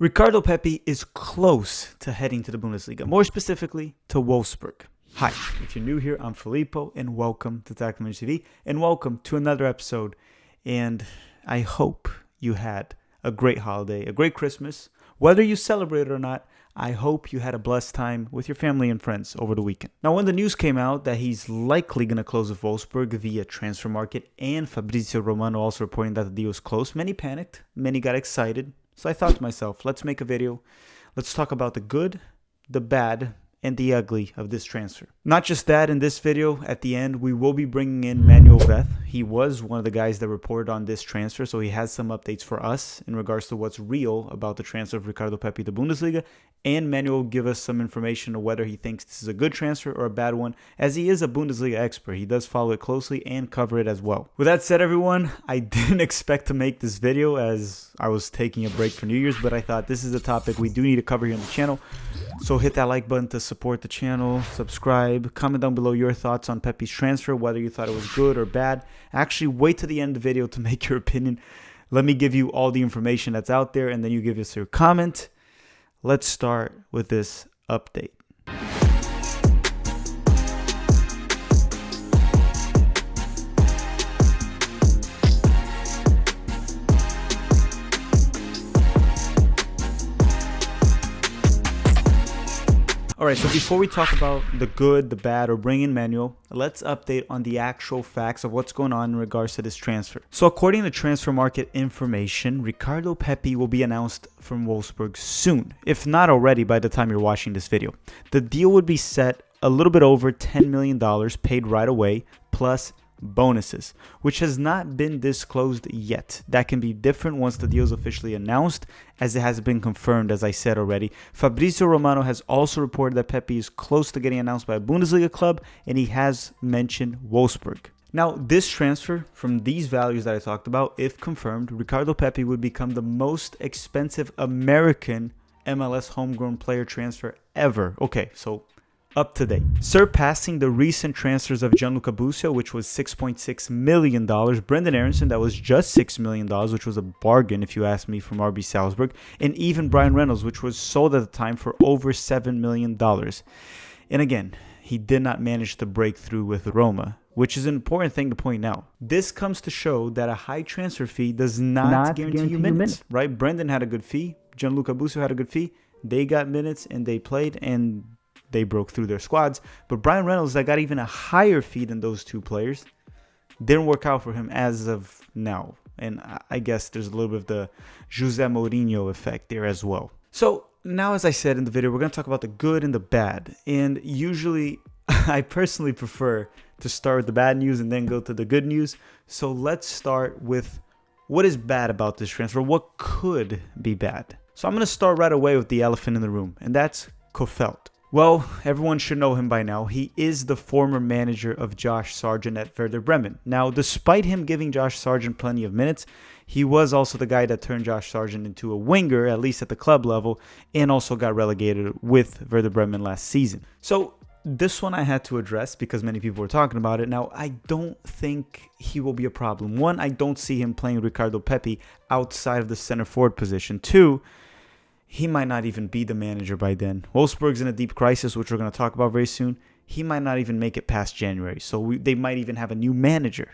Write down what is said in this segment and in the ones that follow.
Ricardo Pepi is close to heading to the Bundesliga, more specifically to Wolfsburg. Hi, if you're new here, I'm Filippo, and welcome to USMNT, and welcome to another episode. And I hope you had a great holiday, a great Christmas. Whether you celebrate it or not, I hope you had a blessed time with your family and friends over the weekend. Now, when the news came out that he's likely going to close with Wolfsburg via transfer market, and Fabrizio Romano also reporting that the deal is close, many panicked, many got excited. So I thought to myself, let's make a video. Let's talk about the good, the bad, and the ugly of this transfer. Not just that, in this video, at the end, we will be bringing in Manuel Veth. He was one of the guys that reported on this transfer, so he has some updates for us in regards to what's real about the transfer of Ricardo Pepi to Bundesliga. And Manuel will give us some information on whether he thinks this is a good transfer or a bad one, as he is a Bundesliga expert. He does follow it closely and cover it as well. With that said, everyone, I didn't expect to make this video as I was taking a break for New Year's, but I thought this is a topic we do need to cover here on the channel. So hit that like button to support the channel, subscribe, comment down below your thoughts on Pepi's transfer, whether you thought it was good or bad. Actually, wait to the end of the video to make your opinion. Let me give you all the information that's out there, and then you give us your comment. Let's start with this update. Alright, so before we talk about the good, the bad, or bring in Manuel, let's update on the actual facts of what's going on in regards to this transfer. So according to transfer market information, Ricardo Pepi will be announced from Wolfsburg soon, if not already by the time you're watching this video. The deal would be set a little bit over $10 million paid right away, plus bonuses, which has not been disclosed yet. That can be different once the deal is officially announced, as it has been confirmed, as I said already. Fabrizio Romano has also reported that Pepi is close to getting announced by a Bundesliga club, and he has mentioned Wolfsburg. Now, this transfer, from these values that I talked about, if confirmed, Ricardo Pepi would become the most expensive American MLS homegrown player transfer ever. Okay, so up to date, surpassing the recent transfers of Gianluca Busio, which was $6.6 million, Brendan Aronson, that was just $6 million, which was a bargain if you ask me, from RB Salzburg, and even Brian Reynolds, which was sold at the time for over $7 million. And again, he did not manage to break through with Roma, which is an important thing to point out. This comes to show that a high transfer fee does not guarantee you minutes, right? Brendan had a good fee, Gianluca Busio had a good fee, they got minutes and they played and they broke through their squads. But Brian Reynolds, that got even a higher fee than those two players, didn't work out for him as of now. And I guess there's a little bit of the Jose Mourinho effect there as well. So now, as I said in the video, we're going to talk about the good and the bad. And usually, I personally prefer to start with the bad news and then go to the good news. So let's start with what is bad about this transfer. What could be bad? So I'm going to start right away with the elephant in the room, and that's Kofeld. Well, everyone should know him by now. He is the former manager of Josh Sargent at Werder Bremen. Now, despite him giving Josh Sargent plenty of minutes, he was also the guy that turned Josh Sargent into a winger, at least at the club level, and also got relegated with Werder Bremen last season. So this one I had to address because many people were talking about it. Now, I don't think he will be a problem. One, I don't see him playing Ricardo Pepi outside of the center forward position. Two, he might not even be the manager by then. Wolfsburg's in a deep crisis, which we're going to talk about very soon. He might not even make it past January. So they might even have a new manager,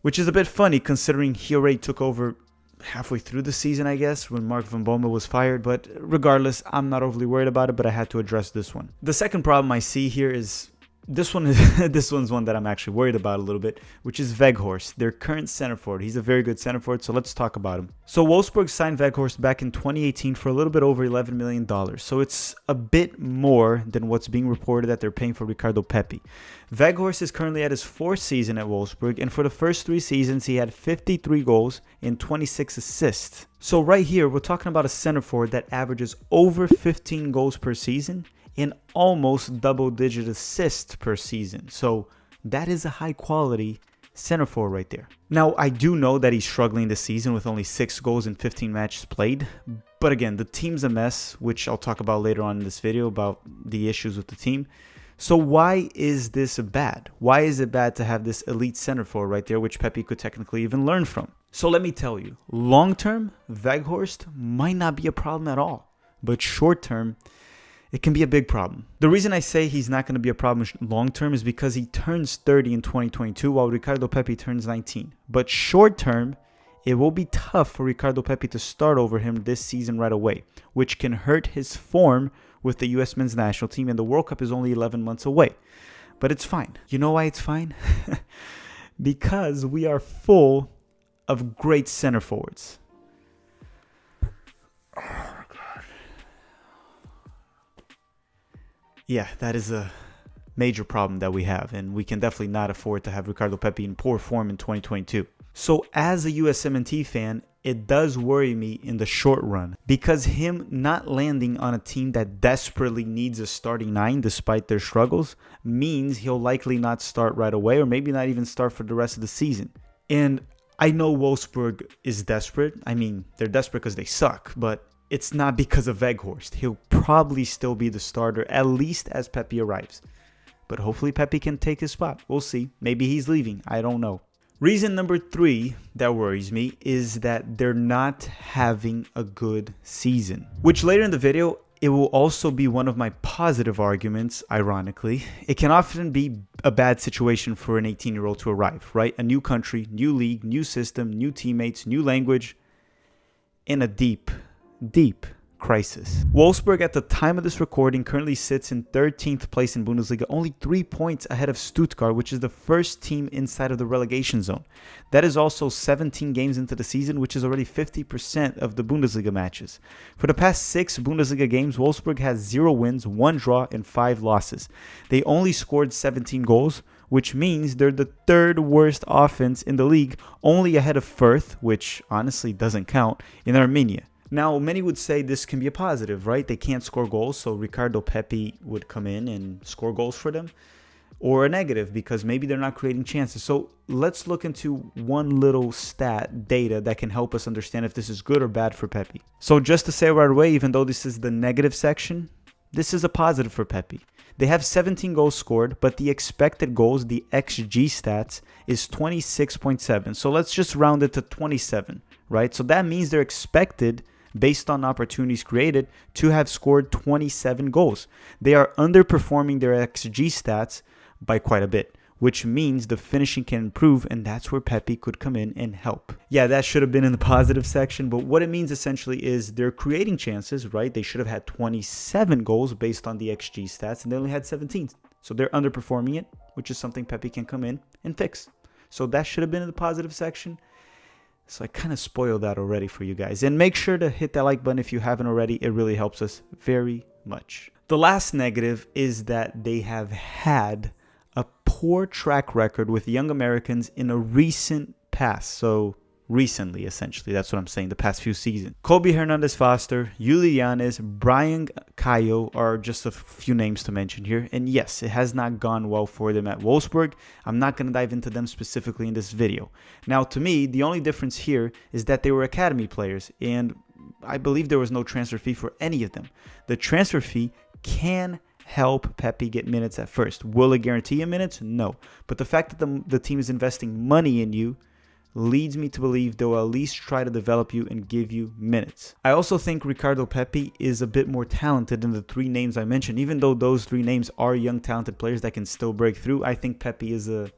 which is a bit funny considering he already took over halfway through the season, I guess, when Mark van Bommel was fired. But regardless, I'm not overly worried about it, but I had to address this one. The second problem I see here is this one's one that I'm actually worried about a little bit, which is Weghorst, their current center forward. He's a very good center forward, so let's talk about him. So Wolfsburg signed Weghorst back in 2018 for a little bit over $11 million. So it's a bit more than what's being reported that they're paying for Ricardo Pepi. Weghorst is currently at his fourth season at Wolfsburg, and for the first 3 seasons, he had 53 goals and 26 assists. So right here, we're talking about a center forward that averages over 15 goals per season and almost double-digit assists per season. So that is a high-quality center forward right there. Now, I do know that he's struggling this season with only 6 goals in 15 matches played. But again, the team's a mess, which I'll talk about later on in this video about the issues with the team. So why is this bad? Why is it bad to have this elite center forward right there, which Pepi could technically even learn from? So let me tell you, long-term, Weghorst might not be a problem at all. but short term, it can be a big problem. The reason I say he's not going to be a problem long term is because he turns 30 in 2022 while Ricardo Pepi turns 19. But short term, it will be tough for Ricardo Pepi to start over him this season right away, which can hurt his form with the US men's national team, and the World Cup is only 11 months away. But it's fine. You know why it's fine? Because we are full of great center forwards. Oh, God. Yeah, that is a major problem that we have, and we can definitely not afford to have Ricardo Pepi in poor form in 2022. So as a USMNT fan, it does worry me in the short run because him not landing on a team that desperately needs a starting 9 despite their struggles means he'll likely not start right away or maybe not even start for the rest of the season. And I know Wolfsburg is desperate. I mean, they're desperate because they suck, but it's not because of Weghorst. He'll probably still be the starter, at least as Pepi arrives. But hopefully Pepi can take his spot. We'll see. Maybe he's leaving. I don't know. Reason number 3 that worries me is that they're not having a good season. Which later in the video, it will also be one of my positive arguments, ironically. It can often be a bad situation for an 18-year-old to arrive, right? A new country, new league, new system, new teammates, new language, in a deep crisis. Wolfsburg at the time of this recording currently sits in 13th place in Bundesliga, only 3 points ahead of Stuttgart, which is the first team inside of the relegation zone. That is also 17 games into the season, which is already 50% of the Bundesliga matches. For the past 6 Bundesliga games, Wolfsburg has 0 wins, 1 draw, and 5 losses. They only scored 17 goals, which means they're the 3rd worst offense in the league, only ahead of Fürth, which honestly doesn't count, in Armenia. Now, many would say this can be a positive, right? They can't score goals, so Ricardo Pepi would come in and score goals for them. Or a negative, because maybe they're not creating chances. So let's look into one little data that can help us understand if this is good or bad for Pepi. So just to say right away, even though this is the negative section, this is a positive for Pepi. They have 17 goals scored, but the expected goals, the XG stats, is 26.7. So let's just round it to 27, right? So that means they're expected, based on opportunities created, to have scored 27 goals. They are underperforming their XG stats by quite a bit, which means the finishing can improve, and that's where Pepi could come in and help. Yeah, that should have been in the positive section, but what it means essentially is they're creating chances, right? They should have had 27 goals based on the XG stats, and they only had 17. So they're underperforming it, which is something Pepi can come in and fix. So that should have been in the positive section. So I kind of spoiled that already for you guys. And make sure to hit that like button if you haven't already. It really helps us very much. The last negative is that they have had a poor track record with young Americans in a recent past. So recently, essentially, that's what I'm saying, the past few seasons. Kobe Hernandez-Foster, Yuli Yanes, Brian Cayo are just a few names to mention here. And yes, it has not gone well for them at Wolfsburg. I'm not going to dive into them specifically in this video. Now, to me, the only difference here is that they were academy players, and I believe there was no transfer fee for any of them. The transfer fee can help Pepi get minutes at first. Will it guarantee him minutes? No. But the fact that the team is investing money in you leads me to believe they will at least try to develop you and give you minutes. I also think Ricardo Pepi is a bit more talented than the 3 names I mentioned. Even though those 3 names are young, talented players that can still break through, I think Pepi is a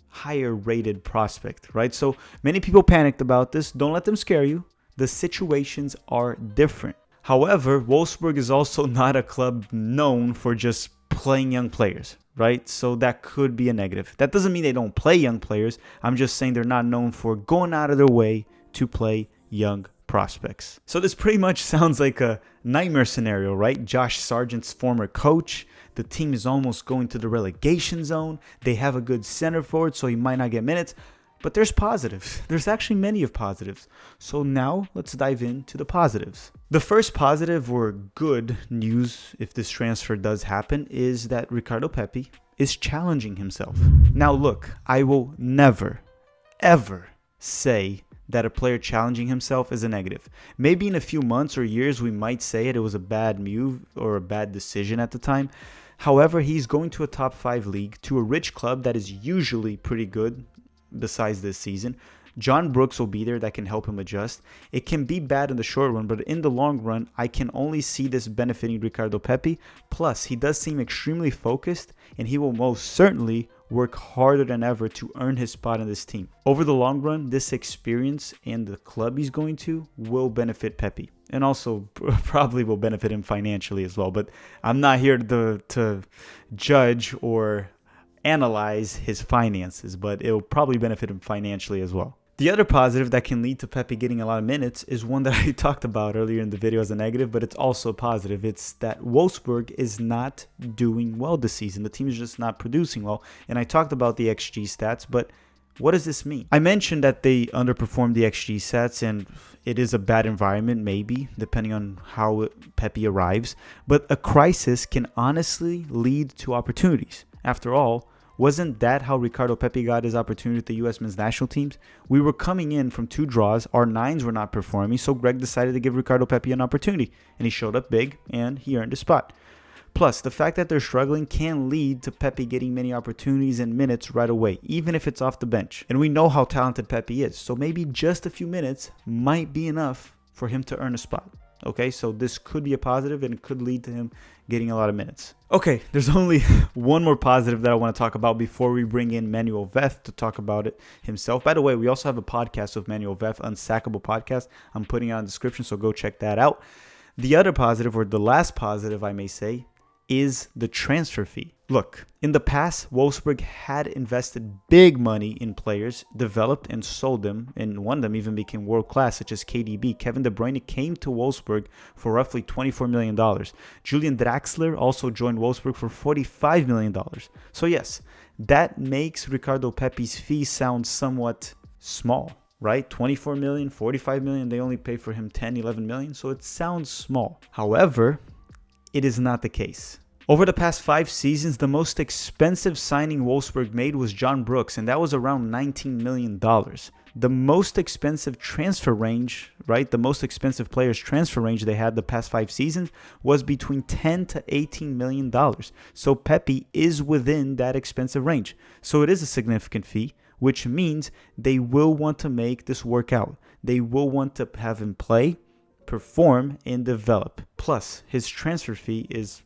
higher rated prospect, right? So many people panicked about this. Don't let them scare you. The situations are different. However, Wolfsburg is also not a club known for just playing young players, right? So that could be a negative. That doesn't mean they don't play young players. I'm just saying they're not known for going out of their way to play young prospects. So this pretty much sounds like a nightmare scenario, right? Josh Sargent's former coach. The team is almost going to the relegation zone. They have a good center forward, so he might not get minutes. But there's positives. There's actually many of positives. So now let's dive into the positives. The first positive or good news, if this transfer does happen, is that Ricardo Pepi is challenging himself. Now look, I will never, ever say that a player challenging himself is a negative. Maybe in a few months or years we might say it was a bad move or a bad decision at the time. However, he's going to a top 5 league, to a rich club that is usually pretty good. Besides this season, John Brooks will be there that can help him adjust. It can be bad in the short run, but in the long run, I can only see this benefiting Ricardo Pepi. Plus, he does seem extremely focused, and he will most certainly work harder than ever to earn his spot in this team. Over the long run, this experience and the club he's going to will benefit Pepi, and also probably will benefit him financially as well. But I'm not here to judge or analyze his finances, but it will probably benefit him financially as well. The other positive that can lead to Pepi getting a lot of minutes is one that I talked about earlier in the video as a negative, but it's also a positive. It's that Wolfsburg is not doing well this season. The team is just not producing well. And I talked about the XG stats, but what does this mean? I mentioned that they underperformed the XG stats, and it is a bad environment, maybe, depending on how Pepi arrives. But a crisis can honestly lead to opportunities. After all, wasn't that how Ricardo Pepi got his opportunity with the US men's national teams? We were coming in from 2 draws, our 9s were not performing, so Greg decided to give Ricardo Pepi an opportunity, and he showed up big, and he earned a spot. Plus, the fact that they're struggling can lead to Pepi getting many opportunities and minutes right away, even if it's off the bench. And we know how talented Pepi is, so maybe just a few minutes might be enough for him to earn a spot. Okay, so this could be a positive, and it could lead to him getting a lot of minutes. Okay, there's only one more positive that I want to talk about before we bring in Manuel Veth to talk about it himself. By the way, we also have a podcast with Manuel Veth, Unsackable podcast. I'm putting it on the description, so go check that out. The other positive, or the last positive I may say, is the transfer fee. Look, in the past, Wolfsburg had invested big money in players, developed and sold them, and one of them even became world-class, such as KDB. Kevin De Bruyne came to Wolfsburg for roughly $24 million. Julian Draxler also joined Wolfsburg for $45 million. So yes, that makes Ricardo Pepi's fee sound somewhat small, right? 24 million, 45 million, they only pay for him 10, 11 million, so it sounds small. However, it is not the case. Over the past 5 seasons, the most expensive signing Wolfsburg made was John Brooks, and that was around $19 million. The most expensive transfer range, right? The most expensive players' transfer range they had the past 5 seasons was between $10 to $18 million. So Pepi is within that expensive range. So it is a significant fee, which means they will want to make this work out. They will want to have him play, perform, and develop. Plus, his transfer fee is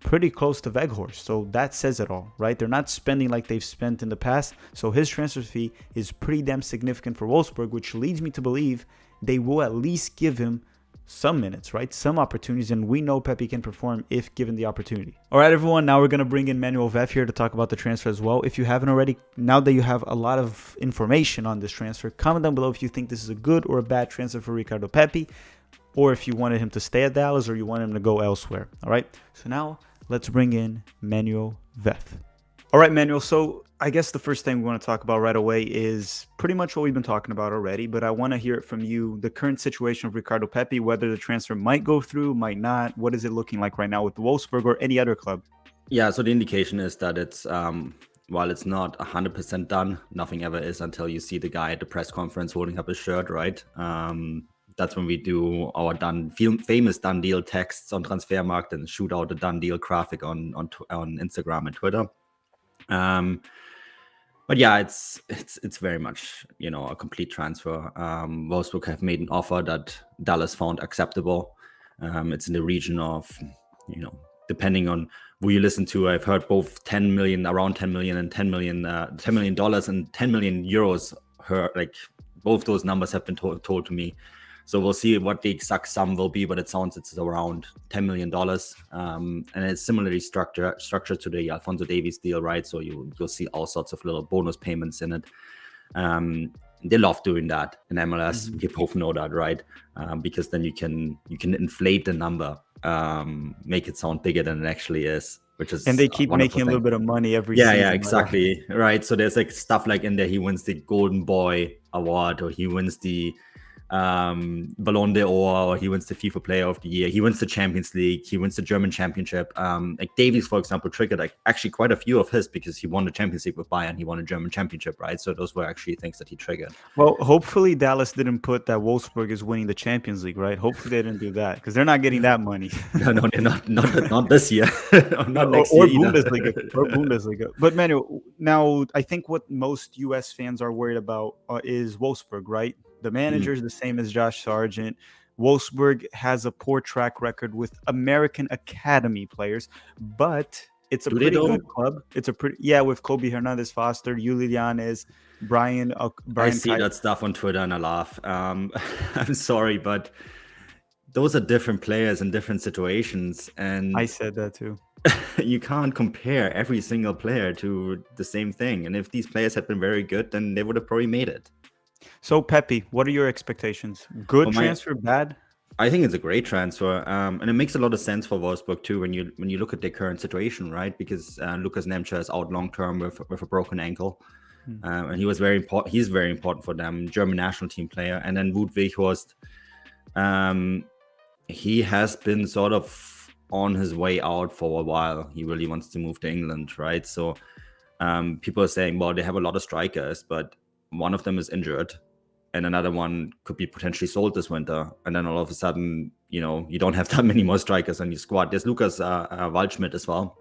pretty close to Weghorst, so that says it all, right? They're not spending like they've spent in the past, so his transfer fee is pretty damn significant for Wolfsburg, which leads me to believe they will at least give him some minutes, right? Some opportunities, and we know Pepi can perform if given the opportunity. All right, everyone, now we're going to bring in Manuel Veth here to talk about the transfer as well. If you haven't already, now that you have a lot of information on this transfer, comment down below if you think this is a good or a bad transfer for Ricardo Pepi, or if you wanted him to stay at Dallas or you wanted him to go elsewhere. All right, so now let's bring in Manuel Veth. All right, Manuel, so I guess the first thing we want to talk about right away is pretty much what we've been talking about already, but I want to hear it from you, the current situation of Ricardo Pepi, whether the transfer might go through, might not. What is it looking like right now with the Wolfsburg or any other club? Yeah, so the indication is that it's, while it's not 100% done, nothing ever is until you see the guy at the press conference holding up his shirt, right? That's when we do our famous done deal texts on Transfermarkt and shoot out the done deal graphic on Instagram and Twitter. But yeah, it's very much, a complete transfer. Wolfsburg have made an offer that Dallas found acceptable. It's in the region of, depending on who you listen to, I've heard both around 10 million and $10 million and 10 million euros. Both those numbers have been told to me. So we'll see what the exact sum will be, but it sounds it's around $10 million. And it's similarly structured to the Alphonso Davies deal, right? So you'll see all sorts of little bonus payments in it. They love doing that in MLS. Mm-hmm. You both know that, right? Because then you can inflate the number, make it sound bigger than it actually is. And they keep making a little bit of money every season. Yeah, exactly. Right. So there's stuff like in there, he wins the Golden Boy Award, or he wins the Ballon d'Or, or he wins the FIFA Player of the Year. He wins the Champions League. He wins the German Championship. Like Davies, for example, triggered like actually quite a few of his because he won the Champions League with Bayern. He won a German Championship, right? So those were actually things that he triggered. Well, hopefully Dallas didn't put that Wolfsburg is winning the Champions League, right? Hopefully they didn't do that because they're not getting that money. No, they're not this year, not next or year either. Bundesliga. But Manuel, now I think what most U.S. fans are worried about is Wolfsburg, right? The manager is the same as Josh Sargent. Wolfsburg has a poor track record with American Academy players, but it's a pretty good club. It's a pretty with Kobe Hernandez Foster, Yuli Llanes, Brian. I see that stuff on Twitter and I laugh. I'm sorry, but those are different players in different situations, and I said that too. You can't compare every single player to the same thing. And if these players had been very good, then they would have probably made it. So Pepi, what are your expectations? Good transfer, bad? I think it's a great transfer, and it makes a lot of sense for Wolfsburg too when you look at their current situation, right? Because Lukas Nemcha is out long term with a broken ankle, and he was very important. He's very important for them, German national team player. And then Wout Weghorst, he has been sort of on his way out for a while. He really wants to move to England, right? So people are saying, well, they have a lot of strikers, but one of them is injured and another one could be potentially sold this winter. And then all of a sudden, you don't have that many more strikers on your squad. There's Lukas Waldschmidt as well,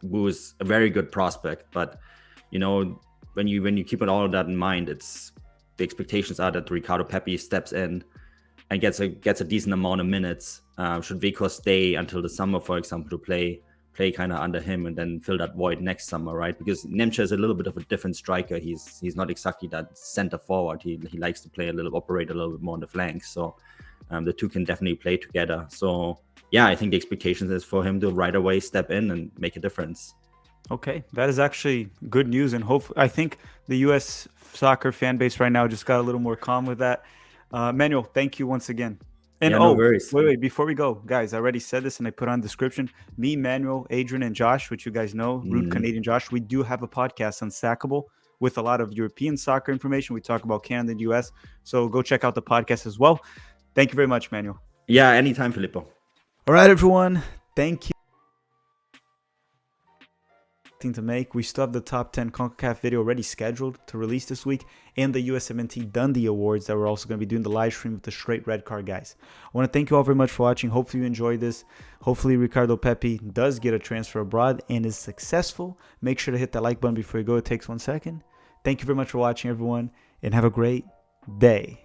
who is a very good prospect. But, when you keep all of that in mind, the expectations are that Ricardo Pepi steps in and gets a decent amount of minutes. Should Weghorst stay until the summer, for example, to play kind of under him and then fill that void next summer, right? Because Nemcha is a little bit of a different striker. He's not exactly that center forward. He likes to operate a little bit more on the flanks. So the two can definitely play together. So yeah, I think the expectation is for him to right away step in and make a difference. Okay, that is actually good news, and I think the U.S. soccer fan base right now just got a little more calm with that. Manuel, thank you once again. And no worries. Wait, before we go, guys, I already said this and I put on the description. Me, Manuel, Adrian, and Josh, which you guys know, Rude Canadian Josh, we do have a podcast, Unsackable, with a lot of European soccer information. We talk about Canada and US. So go check out the podcast as well. Thank you very much, Manuel. Yeah, anytime, Filippo. All right, everyone. Thank you. To make. We still have the top 10 CONCACAF video already scheduled to release this week, and the USMNT Dundee Awards that we're also going to be doing the live stream with the straight red card guys. I want to thank you all very much for watching. Hopefully you enjoyed this. Hopefully Ricardo Pepi does get a transfer abroad and is successful. Make sure to hit that like button before you go. It takes 1 second. Thank you very much for watching, everyone, and have a great day.